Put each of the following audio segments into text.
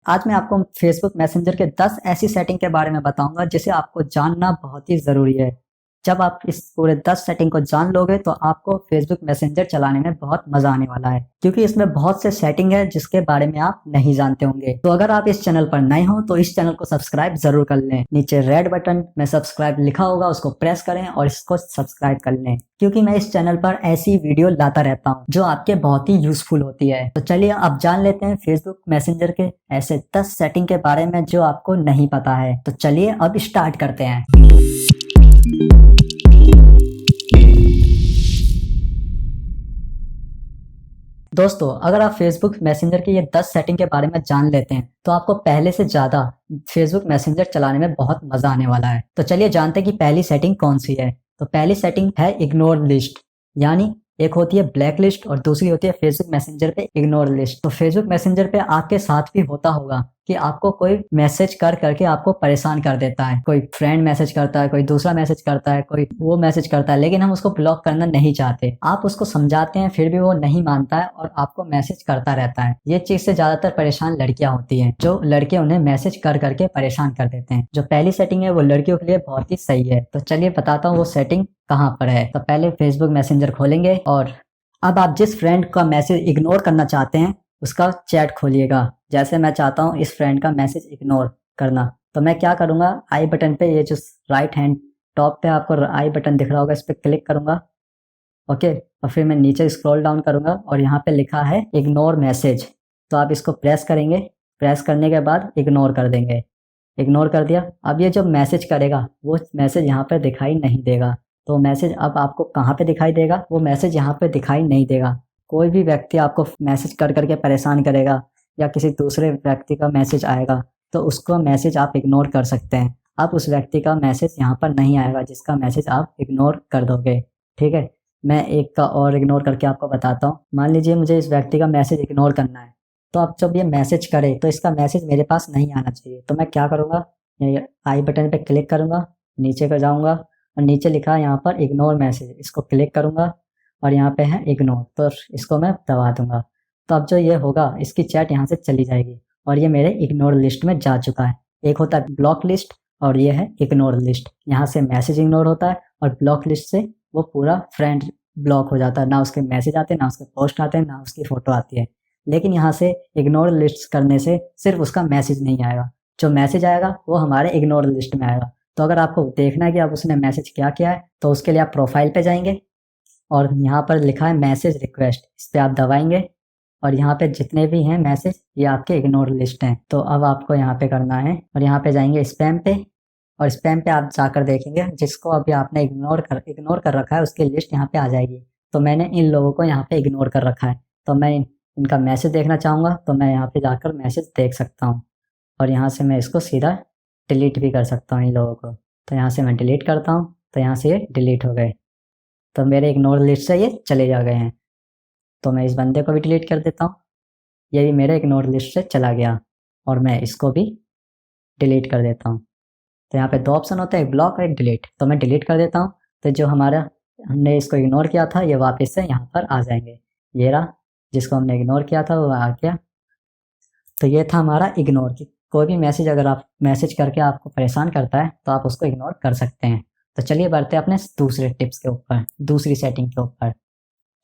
आज मैं आपको फेसबुक मैसेंजर के 10 ऐसी सेटिंग के बारे में बताऊंगा जिसे आपको जानना बहुत ही ज़रूरी है। जब आप इस पूरे 10 सेटिंग को जान लोगे तो आपको फेसबुक मैसेंजर चलाने में बहुत मज़ा आने वाला है, क्योंकि इसमें बहुत से सेटिंग है जिसके बारे में आप नहीं जानते होंगे। तो अगर आप इस चैनल पर नए हो तो इस चैनल को सब्सक्राइब जरूर कर लें। नीचे रेड बटन में सब्सक्राइब लिखा होगा, उसको प्रेस करें और इसको सब्सक्राइब कर लें, क्योंकि मैं इस चैनल पर ऐसी वीडियो लाता रहता हूँ जो आपके बहुत ही यूजफुल होती है। तो चलिए अब जान लेते हैं फेसबुक मैसेंजर के ऐसे 10 सेटिंग के बारे में जो आपको नहीं पता है। तो चलिए अब स्टार्ट करते हैं। दोस्तों, अगर आप फेसबुक मैसेंजर के ये 10 सेटिंग के बारे में जान लेते हैं तो आपको पहले से ज़्यादा फेसबुक मैसेंजर चलाने में बहुत मज़ा आने वाला है। तो चलिए जानते हैं कि पहली सेटिंग कौन सी है। तो पहली सेटिंग है इग्नोर लिस्ट, यानी एक होती है ब्लैक लिस्ट और दूसरी होती है फेसबुक मैसेंजर पे इग्नोर लिस्ट। तो फेसबुक मैसेंजर पे आपके साथ भी होता होगा कि आपको कोई मैसेज कर करके आपको परेशान कर देता है। कोई फ्रेंड मैसेज करता है, कोई दूसरा मैसेज करता है, कोई वो मैसेज करता है, लेकिन हम उसको ब्लॉक करना नहीं चाहते। आप उसको समझाते हैं फिर भी वो नहीं मानता है और आपको मैसेज करता रहता है। ये चीज से ज्यादातर परेशान लड़कियां होती हैं, जो लड़के उन्हें मैसेज कर करके परेशान कर देते हैं। जो पहली सेटिंग है वो लड़कियों के लिए बहुत ही सही है। तो चलिए बताता हूँ वो सेटिंग कहाँ पर है। तो पहले फेसबुक मैसेंजर खोलेंगे और अब आप जिस फ्रेंड का मैसेज इग्नोर करना चाहते हैं उसका चैट खोलिएगा। जैसे मैं चाहता हूँ इस फ्रेंड का मैसेज इग्नोर करना, तो मैं क्या करूँगा, आई बटन पे, ये जो राइट हैंड टॉप पे आपको आई बटन दिख रहा होगा, इस पर क्लिक करूँगा। ओके, और फिर मैं नीचे स्क्रॉल डाउन करूँगा और यहाँ पे लिखा है इग्नोर मैसेज, तो आप इसको प्रेस करेंगे। प्रेस करने के बाद इग्नोर कर देंगे। इग्नोर कर दिया। अब ये जो मैसेज करेगा वो मैसेज यहाँ पर दिखाई नहीं देगा। तो मैसेज अब आपको कहाँ पे दिखाई देगा, वो मैसेज यहाँ पे दिखाई नहीं देगा। कोई भी व्यक्ति आपको मैसेज कर करके परेशान करेगा या किसी दूसरे व्यक्ति का मैसेज आएगा तो उसका मैसेज आप इग्नोर कर सकते हैं। अब उस व्यक्ति का मैसेज यहाँ पर नहीं आएगा जिसका मैसेज आप इग्नोर कर दोगे। ठीक है, मैं एक का और इग्नोर करके आपको बताता हूँ। मान लीजिए मुझे इस व्यक्ति का मैसेज इग्नोर करना है, तो अब जब ये मैसेज करे तो इसका मैसेज मेरे पास नहीं आना चाहिए। तो मैं क्या करूँगा, आई बटन पे क्लिक करूँगा, नीचे का जाऊँगा और नीचे लिखा है यहाँ पर इग्नोर मैसेज, इसको क्लिक करूँगा और यहाँ पे है इग्नोर, तो इसको मैं दबा दूंगा। तो अब जो ये होगा इसकी चैट यहाँ से चली जाएगी और ये मेरे इग्नोर लिस्ट में जा चुका है। एक होता है ब्लॉक लिस्ट और ये है इग्नोर लिस्ट। यहाँ से मैसेज इग्नोर होता है और ब्लॉक लिस्ट से वो पूरा फ्रेंड ब्लॉक हो जाता है, ना उसके मैसेज आते हैं, ना उसके पोस्ट आते हैं, ना उसकी फोटो आती है। लेकिन यहाँ से इग्नोर लिस्ट करने से सिर्फ उसका मैसेज नहीं आएगा, जो मैसेज आएगा वो हमारे इग्नोर लिस्ट में आएगा। तो अगर आपको देखना है कि आप उसने मैसेज क्या किया है तो उसके लिए आप प्रोफाइल पे जाएंगे और यहाँ पर लिखा है मैसेज रिक्वेस्ट, इस पर आप दबाएंगे और यहाँ पे जितने भी हैं मैसेज ये आपके इग्नोर लिस्ट हैं। तो अब आपको यहाँ पे करना है और यहाँ पे जाएंगे स्पैम पे, और स्पैम पे आप जाकर देखेंगे जिसको अभी आपने इग्नोर कर रखा है उसकी लिस्ट यहाँ पे आ जाएगी। तो मैंने इन लोगों को यहाँ पे इग्नोर कर रखा है, तो मैं इनका मैसेज देखना चाहूँगा तो मैं यहाँ पे जाकर मैसेज देख सकता हूँ और यहाँ से मैं इसको सीधा डिलीट भी कर सकता हूँ इन लोगों को। तो यहाँ से मैं डिलीट करता हूँ तो यहाँ से ये डिलीट हो गए, तो मेरे इग्नोर लिस्ट से ये चले जा गए हैं। तो मैं इस बंदे को भी डिलीट कर देता हूँ, ये भी मेरे इग्नोर लिस्ट से चला गया और मैं इसको भी डिलीट कर देता हूँ। तो यहाँ पे दो ऑप्शन होते हैं, एक ब्लॉक और एक डिलीट। तो मैं डिलीट कर देता हूँ तो जो हमने इसको इग्नोर किया था ये वापस से यहाँ पर आ जाएंगे। ये रहा, जिसको हमने इग्नोर किया था वो आ गया। तो ये था हमारा इग्नोर की कोई भी मैसेज अगर आप मैसेज करके आपको परेशान करता है तो आप उसको इग्नोर कर सकते हैं। तो चलिए बढ़ते हैं अपने दूसरे टिप्स के ऊपर, दूसरी सेटिंग के ऊपर,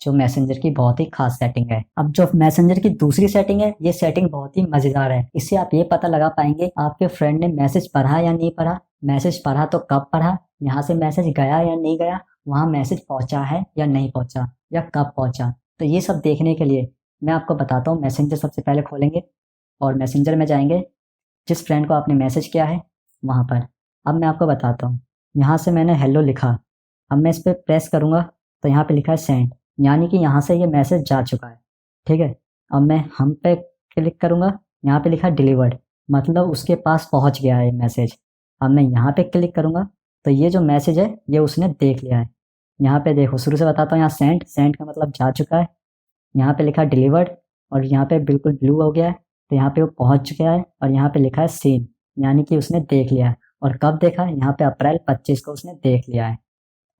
जो मैसेंजर की बहुत ही खास सेटिंग है। अब जो मैसेंजर की दूसरी सेटिंग है ये सेटिंग बहुत ही मजेदार है। इससे आप ये पता लगा पाएंगे आपके फ्रेंड ने मैसेज पढ़ा या नहीं पढ़ा, मैसेज पढ़ा तो कब पढ़ा, यहाँ से मैसेज गया या नहीं गया, वहाँ मैसेज पहुंचा है या नहीं पहुंचा, या कब पहुंचा। तो ये सब देखने के लिए मैं आपको बताता हूँ। मैसेंजर सबसे पहले खोलेंगे और मैसेंजर में जाएंगे, जिस फ्रेंड को आपने मैसेज किया है वहाँ पर। अब मैं आपको बताता हूँ, यहाँ से मैंने हेलो लिखा, अब मैं इस पर प्रेस करूँगा तो यहाँ पे लिखा है सेंड, यानी कि यहाँ से ये मैसेज जा चुका है। ठीक है, अब मैं हम पे क्लिक करूँगा, यहाँ पे लिखा है डिलीवर्ड, मतलब उसके पास पहुँच गया है ये मैसेज। अब मैं यहाँ पे क्लिक करूँगा तो ये जो मैसेज है ये उसने देख लिया है। यहाँ पे देखो, शुरू से बताता हूँ, यहाँ सेंड, सेंड का मतलब जा चुका है। यहाँ पे लिखा डिलीवर्ड और यहाँ पे बिल्कुल ब्लू हो गया है, तो यहाँ पे वो पहुँच गया है। और यहाँ पे लिखा है सीन, यानी कि उसने देख लिया है। और कब देखा है, यहाँ पे अप्रैल 25 को उसने देख लिया है।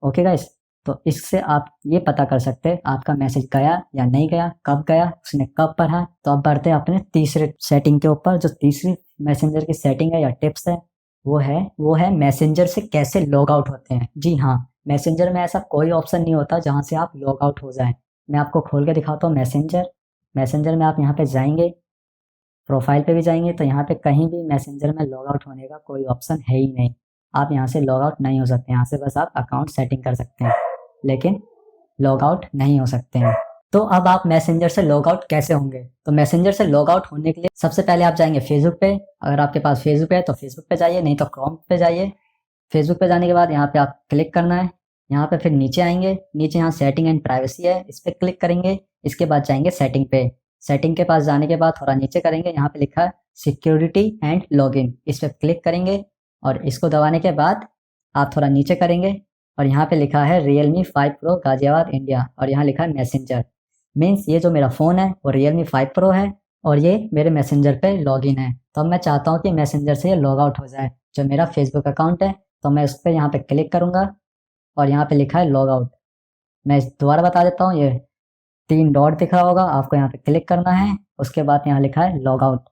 ओके गाइस, तो इससे आप ये पता कर सकते हैं आपका मैसेज गया या नहीं गया, कब गया, उसने कब पढ़ा। तो अब बढ़ते हैं अपने तीसरे सेटिंग के ऊपर। जो तीसरी मैसेंजर की सेटिंग है या टिप्स है वो है मैसेंजर से कैसे लॉग आउट होते हैं। जी हाँ, मैसेंजर में ऐसा कोई ऑप्शन नहीं होता जहाँ से आप लॉग आउट हो जाएं। मैं आपको खोल के दिखाता हूँ मैसेंजर में आप यहाँ पे जाएंगे, प्रोफाइल पे भी जाएंगे तो यहाँ पे कहीं भी मैसेंजर में लॉग आउट होने का कोई ऑप्शन है ही नहीं। आप यहाँ से लॉग आउट नहीं हो सकते, यहाँ से बस आप अकाउंट सेटिंग कर सकते हैं लेकिन लॉग आउट नहीं हो सकते हैं। तो अब आप मैसेंजर से लॉग आउट कैसे होंगे? तो मैसेंजर से लॉग आउट होने के लिए सबसे पहले आप जाएंगे फेसबुक पे। अगर आपके पास फेसबुक है तो फेसबुक पे जाइए, नहीं तो क्रोम पे जाइए। फेसबुक पे जाने के बाद यहाँ पे आप क्लिक करना है। यहाँ पे फिर नीचे आएंगे, नीचे यहाँ सेटिंग एंड प्राइवेसी है, इस पर क्लिक करेंगे। इसके बाद जाएंगे सेटिंग पे। सेटिंग के पास जाने के बाद थोड़ा नीचे करेंगे, यहाँ पे लिखा है सिक्योरिटी एंड लॉगिन, इस पर क्लिक करेंगे और इसको दबाने के बाद आप थोड़ा नीचे करेंगे और यहाँ पे लिखा है Realme 5 Pro गाजियाबाद इंडिया और यहाँ लिखा है मैसेंजर। मीन्स ये जो मेरा फ़ोन है वो Realme 5 Pro है और ये मेरे मैसेंजर पे लॉगिन है। तो अब मैं चाहता हूँ कि मैसेंजर से ये लॉग आउट हो जाए, जो मेरा फेसबुक अकाउंट है। तो मैं उस पर यहाँ पे क्लिक करूँगा और यहाँ पे लिखा है लॉग आउट। मैं दोबारा बता देता हूँ, ये 3 डॉट दिख रहा होगा, आपको यहाँ पे क्लिक करना है। उसके बाद यहाँ लिखा है लॉग आउट।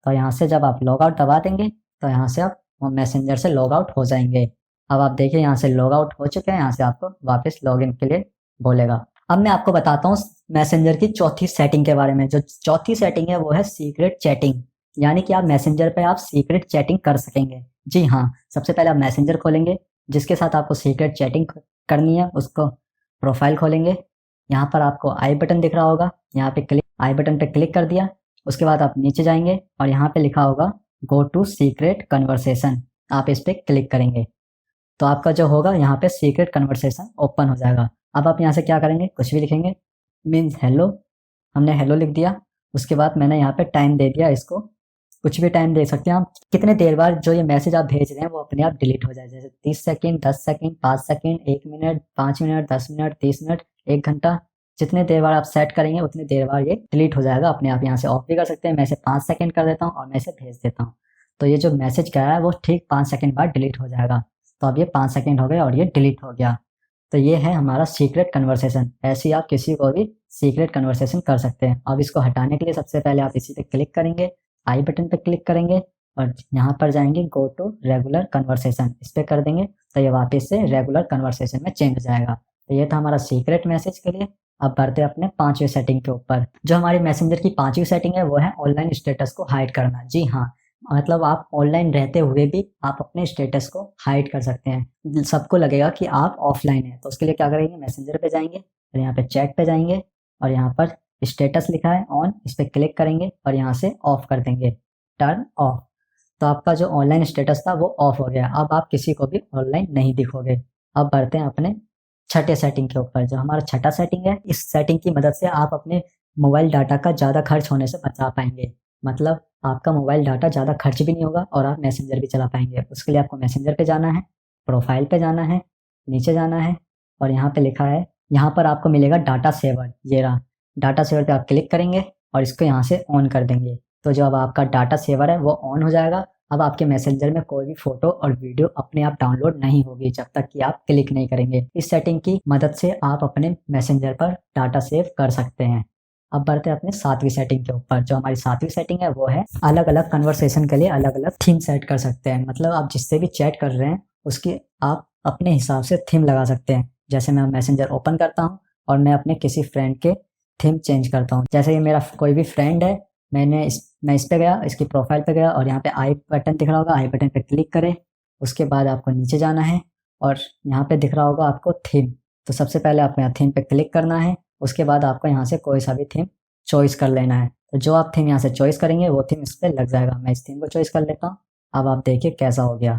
तो यहाँ से जब आप लॉग आउट दबा देंगे तो यहाँ से आप मैसेंजर से लॉग आउट हो जाएंगे। अब आप देखिए यहाँ से लॉग आउट हो चुके हैं, यहाँ से आपको वापस लॉगिन के लिए बोलेगा। अब मैं आपको बताता हूँ मैसेंजर की चौथी सेटिंग के बारे में। जो चौथी सेटिंग है वो है सीक्रेट चैटिंग, यानी कि आप मैसेंजर पे आप सीक्रेट चैटिंग कर सकेंगे। जी हाँ, सबसे पहले आप मैसेंजर खोलेंगे, जिसके साथ आपको सीक्रेट चैटिंग करनी है उसको प्रोफाइल खोलेंगे। यहाँ पर आपको आई बटन दिख रहा होगा, यहाँ पे क्लिक, आई बटन पे क्लिक कर दिया। उसके बाद आप नीचे जाएंगे और यहाँ पे लिखा होगा गो टू सीक्रेट कन्वर्सेशन, आप इस पर क्लिक करेंगे तो आपका जो होगा यहाँ पे सीक्रेट कन्वर्सेशन ओपन हो जाएगा। अब आप यहाँ से क्या करेंगे, कुछ भी लिखेंगे, मीन्स हेलो, हमने हेलो लिख दिया। उसके बाद मैंने यहाँ पे टाइम दे दिया, इसको कुछ भी टाइम दे सकते हैं आप। कितने देर बाद जो ये मैसेज आप भेज रहे हैं वो अपने आप डिलीट हो जाए, जैसे 30 second, 10 second, 5 second, 1 minute, 5 minute, 10 minute, 30 minute, 1 घंटा, जितने देर बाद आप सेट करेंगे उतनी देर बाद ये डिलीट हो जाएगा अपने आप। यहाँ से ऑफ भी कर सकते हैं, मैं इसे 5 सेकंड कर देता हूँ और मैं इसे भेज देता हूँ। तो ये जो मैसेज गया है वो ठीक 5 सेकंड बाद डिलीट हो जाएगा। तो अब ये 5 सेकंड हो गए और ये डिलीट हो गया। तो ये है हमारा सीक्रेट कन्वर्सेशन। ऐसे ही आप किसी को भी सीक्रेट कन्वर्सेशन कर सकते हैं। अब इसको हटाने के लिए सबसे पहले आप इसी पे क्लिक करेंगे, आई बटन पे क्लिक करेंगे और यहाँ पर जाएंगे गो टू रेगुलर कन्वर्सेशन, इस पर कर देंगे तो ये वापस से रेगुलर कन्वर्सेशन में चेंज हो जाएगा। तो ये था हमारा सीक्रेट मैसेज के लिए। अब बढ़ते अपने 5वीं सेटिंग के ऊपर। जो हमारी मैसेंजर की 5वीं सेटिंग है वो है ऑनलाइन स्टेटस को हाइड करना। जी हाँ, मतलब आप ऑनलाइन रहते हुए भी आप अपने स्टेटस को हाइड कर सकते हैं। सबको लगेगा कि आप ऑफलाइन हैं, तो उसके लिए क्या करेंगे, मैसेंजर पे जाएंगे और यहाँ पे चैट पे जाएंगे और यहाँ पर स्टेटस लिखा है ऑन, इस पर क्लिक करेंगे और यहाँ से ऑफ कर देंगे, टर्न ऑफ। तो आपका जो ऑनलाइन स्टेटस था वो ऑफ हो गया। अब आप किसी को भी ऑनलाइन नहीं दिखोगे। अब बढ़ते हैं अपने छठे सेटिंग के ऊपर। जो हमारा छठा सेटिंग है, इस सेटिंग की मदद से आप अपने मोबाइल डाटा का ज़्यादा खर्च होने से बचा पाएंगे। मतलब आपका मोबाइल डाटा ज़्यादा खर्च भी नहीं होगा और आप मैसेंजर भी चला पाएंगे। उसके लिए आपको मैसेंजर पे जाना है, प्रोफाइल पे जाना है, नीचे जाना है और यहाँ पे लिखा है, यहाँ पर आपको मिलेगा डाटा सेवर। ये रहा, डाटा सेवर पे आप क्लिक करेंगे और इसको यहाँ से ऑन कर देंगे। तो जो अब आपका डाटा सेवर है वो ऑन हो जाएगा। अब आपके मैसेंजर में कोई भी फोटो और वीडियो अपने आप डाउनलोड नहीं होगी जब तक कि आप क्लिक नहीं करेंगे। इस सेटिंग की मदद से आप अपने मैसेंजर पर डाटा सेव कर सकते हैं। अब बढ़ते हैं अपने 7वीं सेटिंग के ऊपर। जो हमारी 7वीं सेटिंग है वो है अलग अलग कन्वर्सेशन के लिए अलग अलग थीम सेट कर सकते हैं। मतलब आप जिससे भी चैट कर रहे हैं उसकी आप अपने हिसाब से थीम लगा सकते हैं। जैसे मैं मैसेंजर ओपन करता हूँ और मैं अपने किसी फ्रेंड के थीम चेंज करता हूँ। जैसे ये मेरा कोई भी फ्रेंड है, मैं इस पे गया, इसकी प्रोफाइल पे गया और यहाँ पे आई बटन दिख रहा होगा, आई बटन पे क्लिक करें। उसके बाद आपको नीचे जाना है और यहाँ पे दिख रहा होगा आपको थीम। तो सबसे पहले आपको यहाँ थीम पे क्लिक करना है। उसके बाद आपको यहाँ से कोई सा भी थीम चॉइस कर लेना है। तो जो आप थीम यहाँ से चॉइस करेंगे वो थीम इस पर लग जाएगा। मैं इस थीम को चॉइस कर लेता हूँ। अब आप देखिए कैसा हो गया।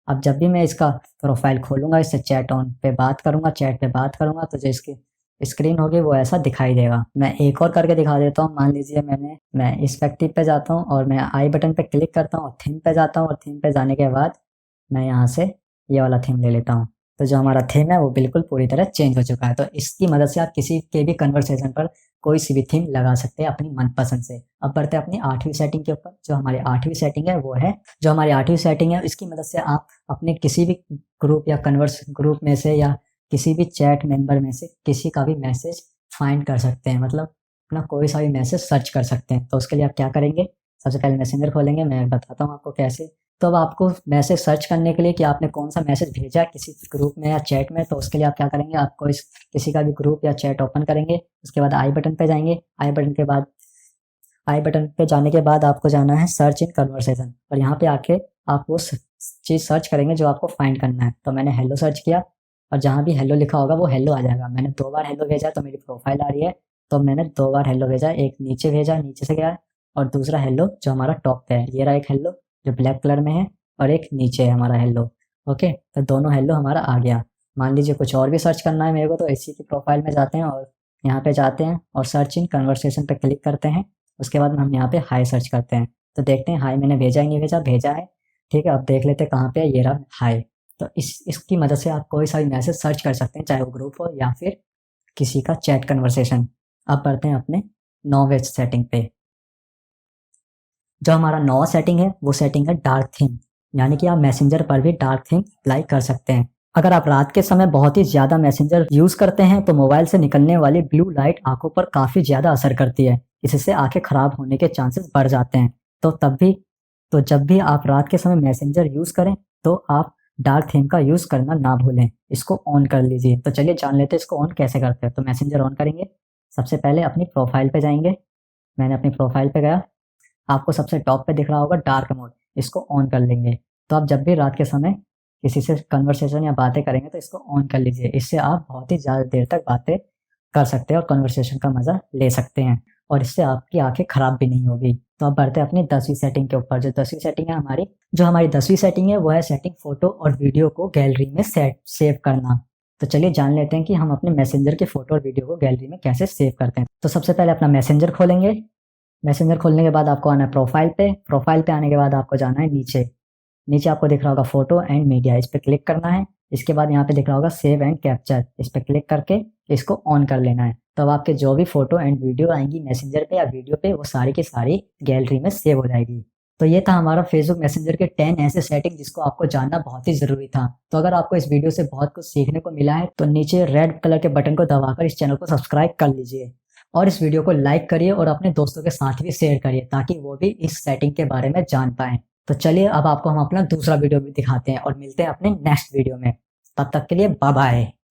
अब जब भी मैं इसका प्रोफाइल खोलूंगा, इससे चैट ऑन पे बात करूंगा, चैट पे बात करूंगा, तो जो इसकी स्क्रीन होगी वो ऐसा दिखाई देगा। मैं एक और करके दिखा देता हूँ। मान लीजिए मैं इस व्यक्ति पे जाता हूँ और मैं आई बटन पे क्लिक करता हूँ और थीम पे जाता हूँ और थीम पे जाने के बाद मैं यहाँ से ये वाला थीम ले लेता हूँ। तो जो हमारा थीम है वो बिल्कुल पूरी तरह चेंज हो चुका है। तो इसकी मदद से आप किसी के भी कन्वर्सेशन पर कोई सी भी थीम लगा सकते हैं अपनी मनपसंद से। अब बढ़ते हैं अपनी 8वीं सेटिंग के ऊपर। जो हमारी 8वीं सेटिंग है वो है, जो हमारी 8वीं सेटिंग है इसकी मदद से आप अपने किसी भी ग्रुप या कन्वर्स ग्रुप में से या किसी भी चैट मेंबर में से किसी का भी मैसेज फाइंड कर सकते हैं, मतलब अपना कोई सा भी मैसेज सर्च कर सकते हैं। तो उसके लिए आप क्या करेंगे, सबसे पहले मैसेंजर खोलेंगे, मैं बताता हूँ आपको कैसे। तो अब आपको मैसेज सर्च करने के लिए कि आपने कौन सा मैसेज भेजा है किसी ग्रुप में या चैट में, तो उसके लिए आप क्या करेंगे, आपको इस किसी का भी ग्रुप या चैट ओपन करेंगे, उसके बाद आई बटन पे जाएंगे, आई बटन पे जाने के बाद आपको जाना है सर्च इन कन्वर्सेशन, और यहाँ पे आके आप वो चीज़ सर्च करेंगे जो आपको फाइंड करना है। तो मैंने हेलो सर्च किया, और जहाँ भी हेलो लिखा होगा वो हेलो आ जाएगा। मैंने 2 बार हेलो भेजा तो मेरी प्रोफाइल आ रही है, तो मैंने 2 बार हेलो भेजा, एक नीचे भेजा, नीचे से गया, और दूसरा हेलो जो हमारा टॉप पे है, ये रहा एक हेलो जो ब्लैक कलर में है, और एक नीचे है हमारा हेलो। ओके, तो दोनों हेलो हमारा आ गया। मान लीजिए कुछ और भी सर्च करना है मेरे को, तो इसी की प्रोफाइल में जाते हैं और यहाँ पे जाते हैं और सर्च इन कन्वर्सेशन पे क्लिक करते हैं। उसके बाद हम यहाँ पे हाई सर्च करते हैं, तो देखते हैं हाई मैंने भेजा ही नहीं भेजा, भेजा है। ठीक है, अब देख लेते हैं कहाँ पे है, ये रहा हाई। तो इसकी मदद से आप कोई सा भी मैसेज सर्च कर सकते हैं, चाहे वो ग्रुप हो या फिर किसी का चैट कन्वर्सेशन। अब बढ़ते हैं अपने नौवे सेटिंग पे। जो हमारा नौवा सेटिंग है वो सेटिंग है डार्क थीम, यानी कि आप मैसेंजर पर भी डार्क थीम अप्लाई कर सकते हैं। अगर आप रात के समय बहुत ही ज़्यादा मैसेंजर यूज़ करते हैं तो मोबाइल से निकलने वाली ब्लू लाइट आंखों पर काफ़ी ज़्यादा असर करती है, इससे आंखें खराब होने के चांसेस बढ़ जाते हैं। तो जब भी आप रात के समय मैसेंजर यूज़ करें तो आप डार्क थीम का यूज़ करना ना भूलें, इसको ऑन कर लीजिए। तो चलिए जान लेते हैं इसको ऑन कैसे करते हैं। तो मैसेंजर ऑन करेंगे, सबसे पहले अपनी प्रोफाइल पे जाएंगे, मैंने अपनी प्रोफाइल पे गया, आपको सबसे टॉप पे दिख रहा होगा डार्क मोड, इसको ऑन कर लेंगे। तो आप जब भी रात के समय किसी से कन्वर्सेशन या बातें करेंगे तो इसको ऑन कर लीजिए, इससे आप बहुत ही ज़्यादा देर तक बातें कर सकते हैं और कन्वर्सेशन का मज़ा ले सकते हैं, और इससे आपकी आंखें खराब भी नहीं होगी। तो अब बढ़ते हैं अपनी 10वीं सेटिंग के ऊपर। जो 10वीं सेटिंग है हमारी, जो हमारी 10वीं सेटिंग है वो है सेटिंग फोटो और वीडियो को गैलरी में सेव करना। तो चलिए जान लेते हैं कि हम अपने मैसेंजर के फोटो और वीडियो को गैलरी में कैसे सेव करते हैं। तो सबसे पहले अपना मैसेंजर खोलेंगे, मैसेंजर खोलने के बाद आपको आना है प्रोफाइल पे आने के बाद आपको जाना है नीचे, नीचे आपको दिख रहा होगा फोटो एंड मीडिया, इस पर क्लिक करना है। इसके बाद यहाँ पे दिख रहा होगा सेव एंड कैप्चर, इस पर क्लिक करके इसको ऑन कर लेना है। तो अब आपके जो भी फोटो एंड वीडियो आएंगी मैसेंजर पे या वीडियो पे, वो सारी की सारी गैलरी में सेव हो जाएगी। तो ये था हमारा फेसबुक मैसेंजर के 10 ऐसे सेटिंग जिसको आपको जानना बहुत ही जरूरी था। तो अगर आपको इस वीडियो से बहुत कुछ सीखने को मिला है तो नीचे रेड कलर के बटन को दबाकर इस चैनल को सब्सक्राइब कर लीजिए, और इस वीडियो को लाइक करिए और अपने दोस्तों के साथ भी शेयर करिए ताकि वो भी इस सेटिंग के बारे में जान पाएं। तो चलिए अब आपको हम अपना दूसरा वीडियो भी दिखाते हैं और मिलते हैं अपने नेक्स्ट वीडियो में। तब तक के लिए बाय बाय।